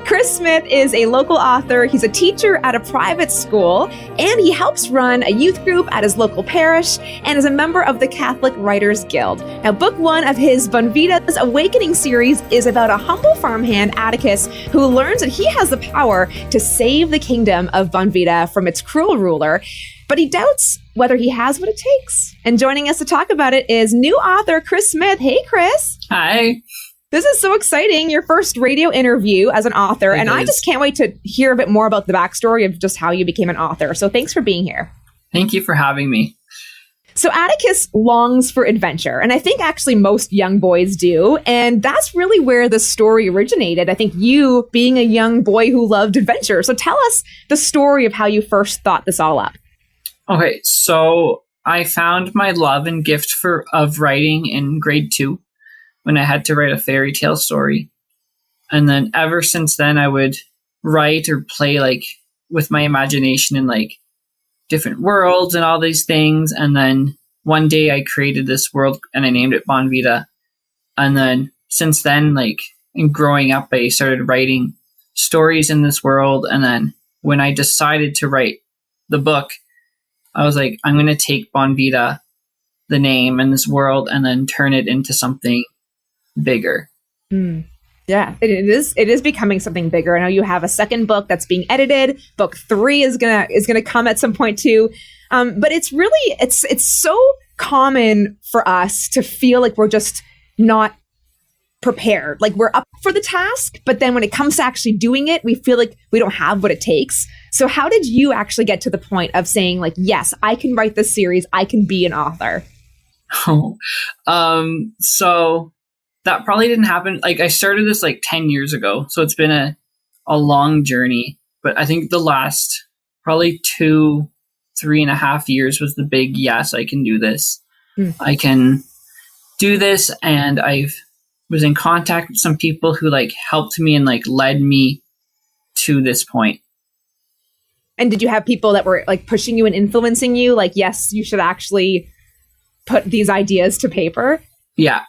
Chris Smith is a local author. He's a teacher at a private school, and he helps run a youth group at his local parish and is a member of the Catholic Writers Guild. Now, book one of his Bonvida's Awakening series is about a humble farmhand, Atticus, who learns that he has the power to save the kingdom of Bonvida from its cruel ruler, but he doubts whether he has what it takes. And joining us to talk about it is new author Chris Smith. Hey, Chris. Hi. This is so exciting, your first radio interview as an author, and I just can't wait to hear a bit more about the backstory of just how you became an author. So thanks for being here. Thank you for having me. So Atticus longs for adventure, and I think actually most young boys do, and that's really where the story originated. I think you being a young boy who loved adventure. So tell us the story of how you first thought this all up. Okay, so I found my love and gift of writing in grade 2. When I had to write a fairy tale story. And then ever since then, I would write or play like with my imagination in like different worlds and all these things. And then one day I created this world and I named it Bonvida. And then since then, like in growing up, I started writing stories in this world. And then when I decided to write the book, I was like, I'm going to take Bonvida, the name and this world, and then turn it into something bigger. Yeah, it is becoming something bigger. I know you have a second book that's being edited. Book 3 is gonna come at some point too. But it's really it's so common for us to feel like we're just not prepared. Like we're up for the task, but then when it comes to actually doing it, we feel like we don't have what it takes. So how did you actually get to the point of saying like, yes, I can write this series, I can be an author? So that probably didn't happen. Like I started this like 10 years ago. So it's been a long journey, but I think the last probably 3.5 years was the big, yes, I can do this. I can do this. And I was in contact with some people who like helped me and like led me to this point. And did you have people that were like pushing you and influencing you? Like, yes, you should actually put these ideas to paper. Yeah.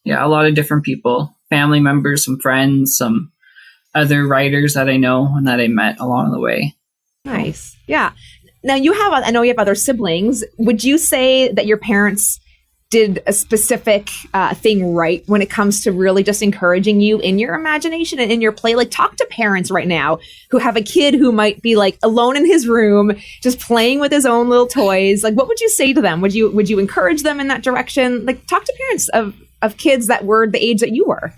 Yeah, a lot of different people, family members, some friends, some other writers that I know and that I met along the way. Nice. Yeah. Now I know you have other siblings. Would you say that your parents did a specific thing right when it comes to really just encouraging you in your imagination and in your play? Like talk to parents right now who have a kid who might be like alone in his room, just playing with his own little toys. Like what would you say to them? Would you encourage them in that direction? Like talk to parents of kids that were the age that you were.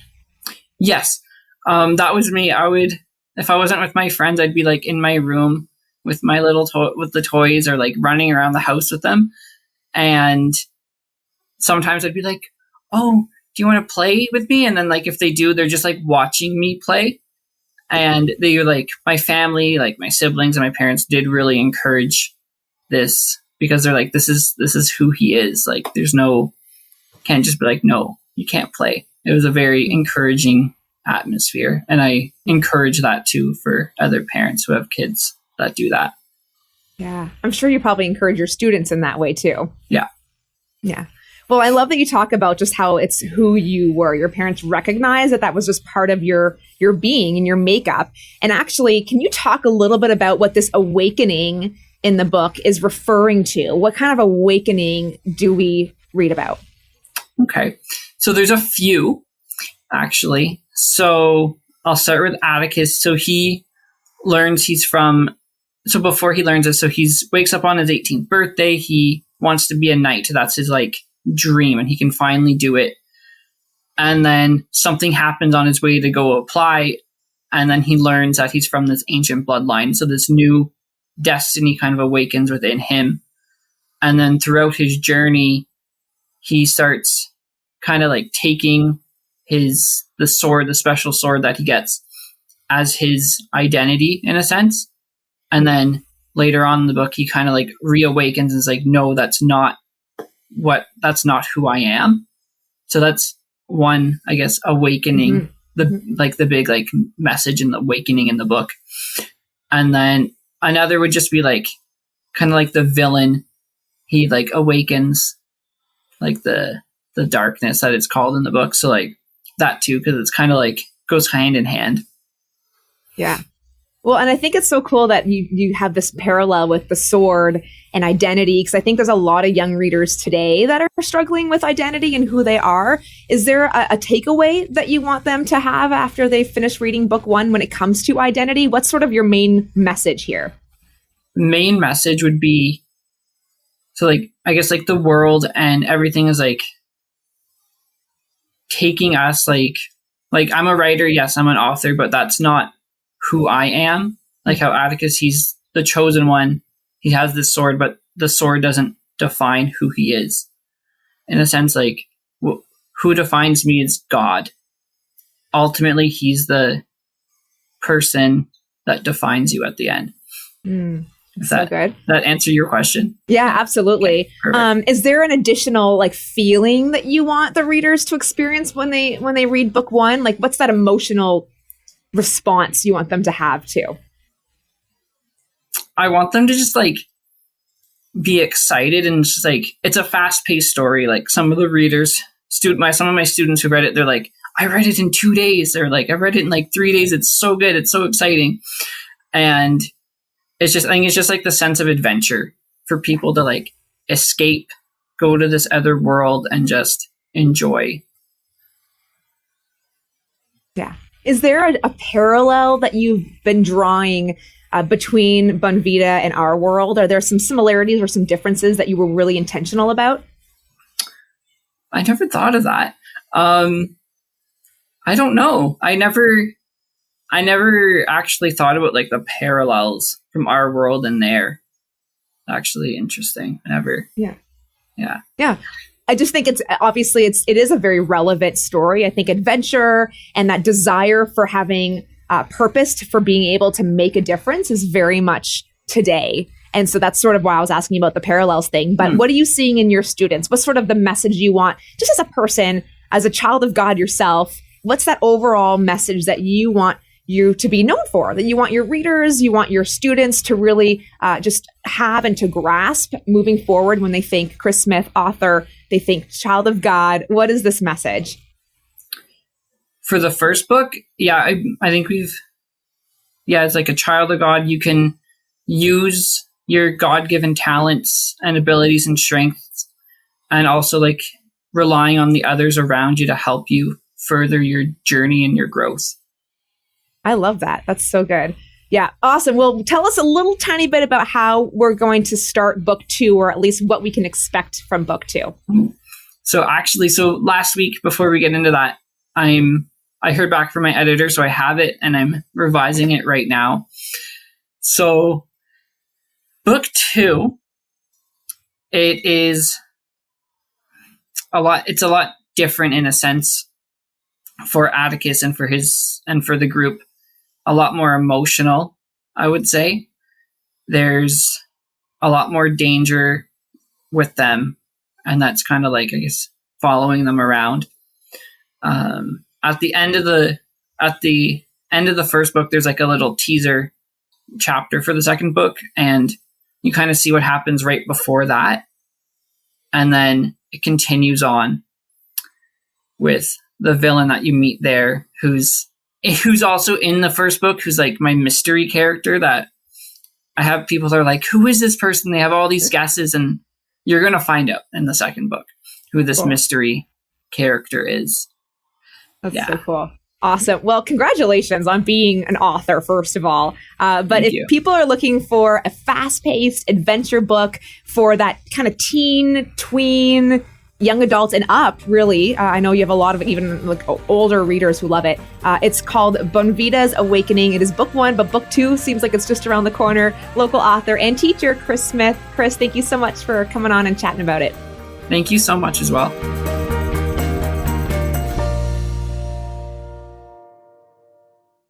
Yes. That was me. If I wasn't with my friends, I'd be like in my room with my little with the toys or like running around the house with them. And sometimes I'd be like, oh, do you want to play with me? And then like, if they do, they're just like watching me play. And they were like, my family, like my siblings and my parents did really encourage this because they're like, this is who he is. Like, can't just be like, no, you can't play. It was a very encouraging atmosphere. And I encourage that too for other parents who have kids that do that. Yeah. I'm sure you probably encourage your students in that way too. Yeah. Yeah. Well, I love that you talk about just how it's who you were. Your parents recognized that was just part of your being and your makeup. And actually, can you talk a little bit about what this awakening in the book is referring to? What kind of awakening do we read about? Okay. So there's a few, actually. So I'll start with Atticus. So he learns before he learns it, so wakes up on his 18th birthday. He wants to be a knight. That's his like dream and he can finally do it. And then something happens on his way to go apply. And then he learns that he's from this ancient bloodline. So this new destiny kind of awakens within him. And then throughout his journey, he starts kind of like taking the sword, the special sword that he gets as his identity in a sense. And then later on in the book, he kind of like reawakens and is like, no, that's not who I am. So that's one, I guess, awakening, the big like message and the awakening in the book. And then another would just be like, kind of like the villain. He like awakens like the darkness that it's called in the book. So like that too, because it's kind of like goes hand in hand. Yeah. Well, and I think it's so cool that you have this parallel with the sword and identity, because I think there's a lot of young readers today that are struggling with identity and who they are. Is there a takeaway that you want them to have after they finish reading book one when it comes to identity? What's sort of your main message here? Main message would be, so like, I guess like the world and everything is like taking us like I'm a writer, yes, I'm an author, but that's not who I am. Like how Atticus, he's the chosen one. He has this sword, but the sword doesn't define who he is. In a sense, like who defines me is God. Ultimately, he's the person that defines you at the end. So good. That answer your question? Yeah, absolutely. Okay, is there an additional like feeling that you want the readers to experience when they read book one? Like, what's that emotional response you want them to have too? I want them to just like be excited, and just like, it's a fast-paced story. Like some of the readers, some of my students who read it, they're like, I read it in 2 days. They're like, I read it in like 3 days. It's so good. It's so exciting. And I think it's just like the sense of adventure for people to like escape, go to this other world and just enjoy. Yeah. Is there a parallel that you've been drawing between Bonvida and our world? Are there some similarities or some differences that you were really intentional about? I never thought of that. I don't know. I never actually thought about like the parallels from our world and there. Actually interesting. Yeah. I just think it is a very relevant story. I think adventure and that desire for having purpose, for being able to make a difference is very much today. And so that's sort of why I was asking you about the parallels thing. But what are you seeing in your students? What's sort of the message you want, just as a person, as a child of God yourself? What's that overall message that you want you to be known for, that you want your readers, you want your students to really just have and to grasp moving forward when they think Chris Smith, author, they think child of God? What is this message? For the first book, I think it's like a child of God. You can use your God-given talents and abilities and strengths, and also like relying on the others around you to help you further your journey and your growth. I love that. That's so good. Yeah. Awesome. Well, tell us a little tiny bit about how we're going to start book two, or at least what we can expect from book two. So last week, before we get into that, I heard back from my editor, so I have it and I'm revising it right now. So book two, it's a lot different in a sense for Atticus and for the group. A lot more emotional, I would say. There's a lot more danger with them, and that's kind of like, I guess, following them around. At the end of the first book, there's like a little teaser chapter for the second book, and you kind of see what happens right before that, and then it continues on with the villain that you meet there, who's also in the first book, who's like my mystery character that I have people that are like, who is this person? They have all these guesses, and you're going to find out in the second book who this mystery character is. That's so cool. Awesome. Well, congratulations on being an author, first of all. But if people are looking for a fast-paced adventure book for that kind of teen, tween, young adults and up, really, I know you have a lot of even like older readers who love it. It's called Bonvida's Awakening. It is book one, but book two seems like it's just around the corner. Local author and teacher Chris Smith. Chris, thank you so much for coming on and chatting about it. Thank you so much as well.